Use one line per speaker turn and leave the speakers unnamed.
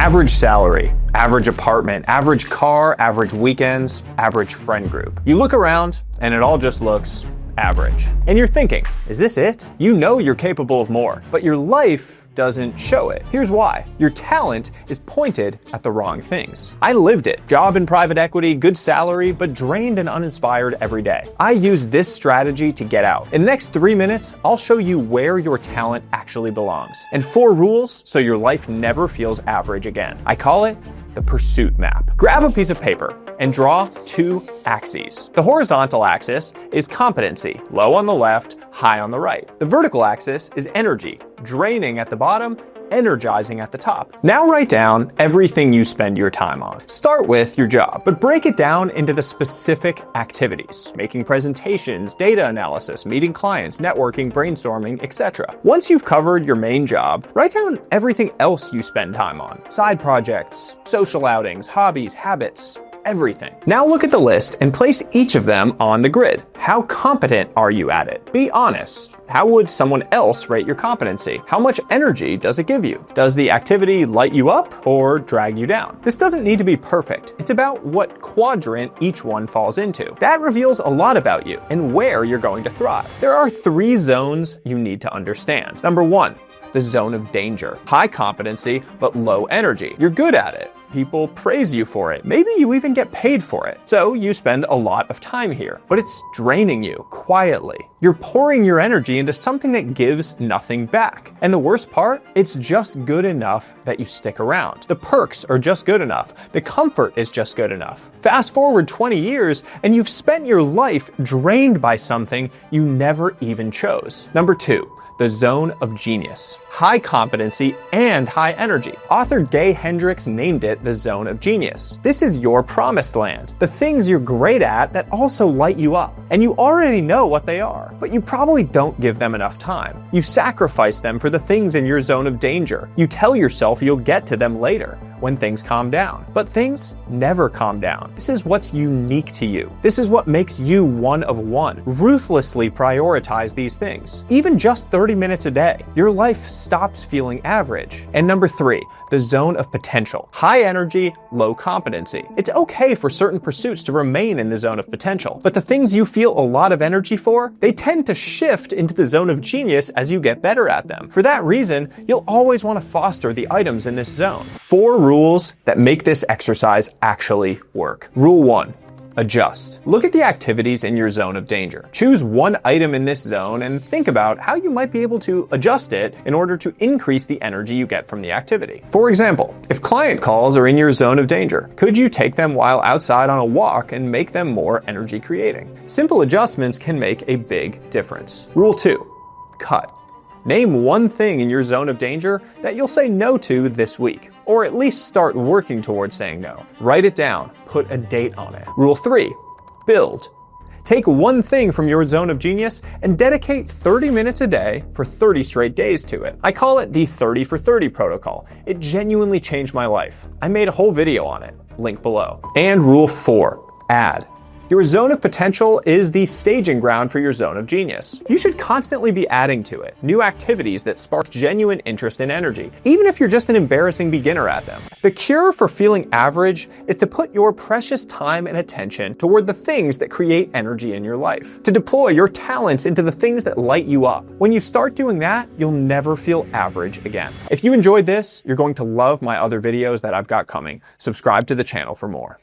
Average salary, average apartment, average car, average weekends, average friend group. You look around and it all just looks average. And you're thinking, is this it? You know you're capable of more, but your life doesn't show it. Here's why. Your talent is pointed at the wrong things. I lived it. Job in private equity, good salary, but drained and uninspired every day. I used this strategy to get out. In the next 3 minutes, I'll show you where your talent actually belongs, and 4 rules so your life never feels average again. I call it the pursuit map. Grab a piece of paper and draw 2 axes. The horizontal axis is competency, low on the left, high on the right. The vertical axis is energy, draining at the bottom, energizing at the top. Now write down everything you spend your time on. Start with your job, but break it down into the specific activities: making presentations, data analysis, meeting clients, networking, brainstorming, etc. Once you've covered your main job, write down everything else you spend time on: side projects, social outings, hobbies, habits, everything. Now look at the list and place each of them on the grid. How competent are you at it? Be honest. How would someone else rate your competency? How much energy does it give you? Does the activity light you up or drag you down? This doesn't need to be perfect. It's about what quadrant each one falls into. That reveals a lot about you and where you're going to thrive. There are 3 zones you need to understand. Number 1, the zone of danger. High competency, but low energy. You're good at it. People praise you for it. Maybe you even get paid for it. So you spend a lot of time here, but it's draining you quietly. You're pouring your energy into something that gives nothing back. And the worst part, it's just good enough that you stick around. The perks are just good enough. The comfort is just good enough. Fast forward 20 years and you've spent your life drained by something you never even chose. Number 2, the zone of genius. High competency and high energy. Author Gay Hendricks named it the zone of genius. This is your promised land. The things you're great at that also light you up. And you already know what they are, but you probably don't give them enough time. You sacrifice them for the things in your zone of danger. You tell yourself you'll get to them later, when things calm down. But things never calm down. This is what's unique to you. This is what makes you one of one. Ruthlessly prioritize these things. Even just 30 minutes a day, your life stops feeling average. And number 3, the zone of potential. High energy, low competency. It's okay for certain pursuits to remain in the zone of potential, but the things you feel a lot of energy for, they tend to shift into the zone of genius as you get better at them. For that reason, you'll always want to foster the items in this zone. 4 rules that make this exercise actually work. Rule 1. Adjust. Look at the activities in your zone of danger. Choose one item in this zone and think about how you might be able to adjust it in order to increase the energy you get from the activity. For example, if client calls are in your zone of danger, could you take them while outside on a walk and make them more energy creating? Simple adjustments can make a big difference. Rule 2. Cut. Name one thing in your zone of danger that you'll say no to this week, or at least start working towards saying no. Write it down, put a date on it. Rule 3, build. Take one thing from your zone of genius and dedicate 30 minutes a day for 30 straight days to it. I call it the 30 for 30 protocol. It genuinely changed my life. I made a whole video on it, link below. And rule 4, add. Your zone of potential is the staging ground for your zone of genius. You should constantly be adding to it new activities that spark genuine interest and energy, even if you're just an embarrassing beginner at them. The cure for feeling average is to put your precious time and attention toward the things that create energy in your life, to deploy your talents into the things that light you up. When you start doing that, you'll never feel average again. If you enjoyed this, you're going to love my other videos that I've got coming. Subscribe to the channel for more.